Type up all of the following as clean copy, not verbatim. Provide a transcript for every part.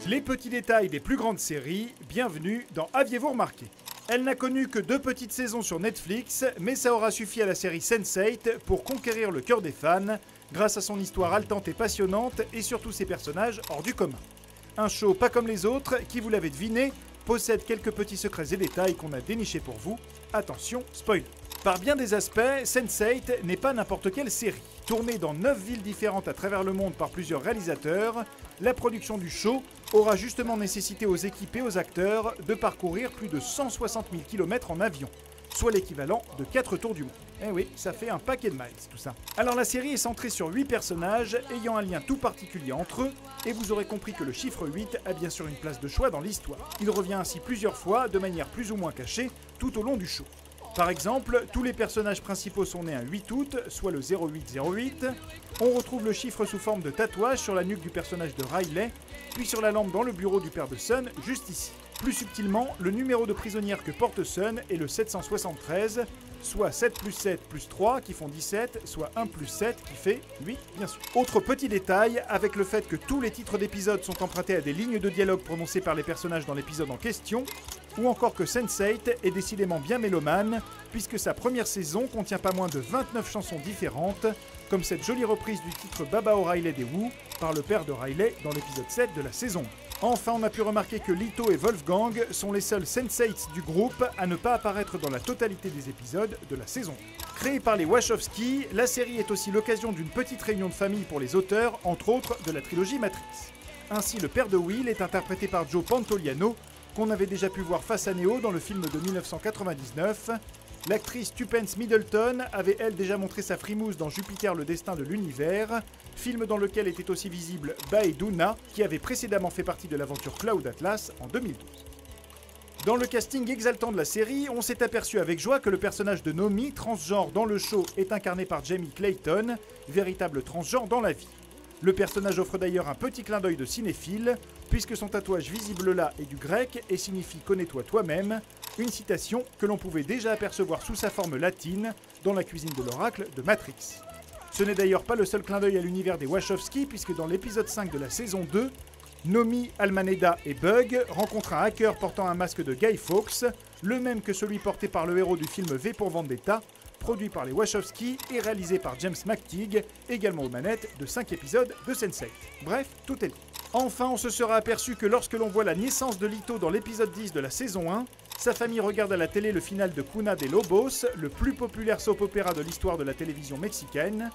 Les petits détails des plus grandes séries, bienvenue dans Aviez-vous remarqué? Elle n'a connu que 2 petites saisons sur Netflix, mais ça aura suffi à la série Sense8 pour conquérir le cœur des fans, grâce à son histoire haletante et passionnante et surtout ses personnages hors du commun. Un show pas comme les autres qui, vous l'avez deviné, possède quelques petits secrets et détails qu'on a dénichés pour vous. Attention, spoiler. Par bien des aspects, Sense8 n'est pas n'importe quelle série. Tournée dans 9 villes différentes à travers le monde par plusieurs réalisateurs, la production du show aura justement nécessité aux équipes et aux acteurs de parcourir plus de 160 000 km en avion, soit l'équivalent de 4 tours du monde. Eh oui, ça fait un paquet de miles tout ça. Alors la série est centrée sur 8 personnages ayant un lien tout particulier entre eux, et vous aurez compris que le chiffre 8 a bien sûr une place de choix dans l'histoire. Il revient ainsi plusieurs fois, de manière plus ou moins cachée, tout au long du show. Par exemple, tous les personnages principaux sont nés un 8 août, soit le 0808. On retrouve le chiffre sous forme de tatouage sur la nuque du personnage de Riley, puis sur la lampe dans le bureau du père de Sun, juste ici. Plus subtilement, le numéro de prisonnière que porte Sun est le 773, soit 7 plus 7 plus 3 qui font 17, soit 1 plus 7 qui fait 8, bien sûr. Autre petit détail, avec le fait que tous les titres d'épisodes sont empruntés à des lignes de dialogue prononcées par les personnages dans l'épisode en question, ou encore que Sense8 est décidément bien mélomane, puisque sa première saison contient pas moins de 29 chansons différentes, comme cette jolie reprise du titre Baba O'Riley des Who par le père de Riley dans l'épisode 7 de la saison 1. Enfin, on a pu remarquer que Lito et Wolfgang sont les seuls Sense8 du groupe à ne pas apparaître dans la totalité des épisodes de la saison 1. Créée par les Wachowski, la série est aussi l'occasion d'une petite réunion de famille pour les auteurs, entre autres de la trilogie Matrix. Ainsi, le père de Will est interprété par Joe Pantoliano, qu'on avait déjà pu voir face à Neo dans le film de 1999. L'actrice Tupence Middleton avait elle déjà montré sa frimousse dans Jupiter le destin de l'univers, film dans lequel était aussi visible Bae Doona, qui avait précédemment fait partie de l'aventure Cloud Atlas en 2012. Dans le casting exaltant de la série, on s'est aperçu avec joie que le personnage de Nomi, transgenre dans le show, est incarné par Jamie Clayton, véritable transgenre dans la vie. Le personnage offre d'ailleurs un petit clin d'œil de cinéphile, puisque son tatouage visible là est du grec et signifie « connais-toi toi-même », une citation que l'on pouvait déjà apercevoir sous sa forme latine dans la cuisine de l'oracle de Matrix. Ce n'est d'ailleurs pas le seul clin d'œil à l'univers des Wachowski, puisque dans l'épisode 5 de la saison 2, Nomi, Almaneda et Bug rencontrent un hacker portant un masque de Guy Fawkes, le même que celui porté par le héros du film V pour Vendetta, produit par les Wachowski et réalisé par James McTeague, également aux manettes de 5 épisodes de Sense8. Bref, tout est dit. Enfin, on se sera aperçu que lorsque l'on voit la naissance de Lito dans l'épisode 10 de la saison 1, sa famille regarde à la télé le final de Cuna de Lobos, le plus populaire soap-opéra de l'histoire de la télévision mexicaine,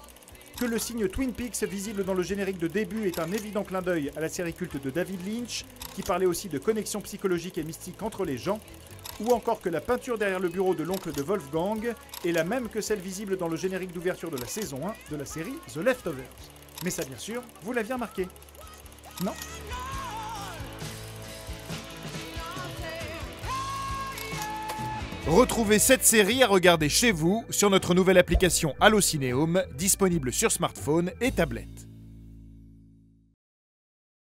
que le signe Twin Peaks visible dans le générique de début est un évident clin d'œil à la série culte de David Lynch, qui parlait aussi de connexion psychologique et mystique entre les gens, ou encore que la peinture derrière le bureau de l'oncle de Wolfgang est la même que celle visible dans le générique d'ouverture de la saison 1 de la série The Leftovers. Mais ça, bien sûr, vous l'aviez remarqué. Non ? Retrouvez cette série à regarder chez vous sur notre nouvelle application Allocinéum, disponible sur smartphone et tablette.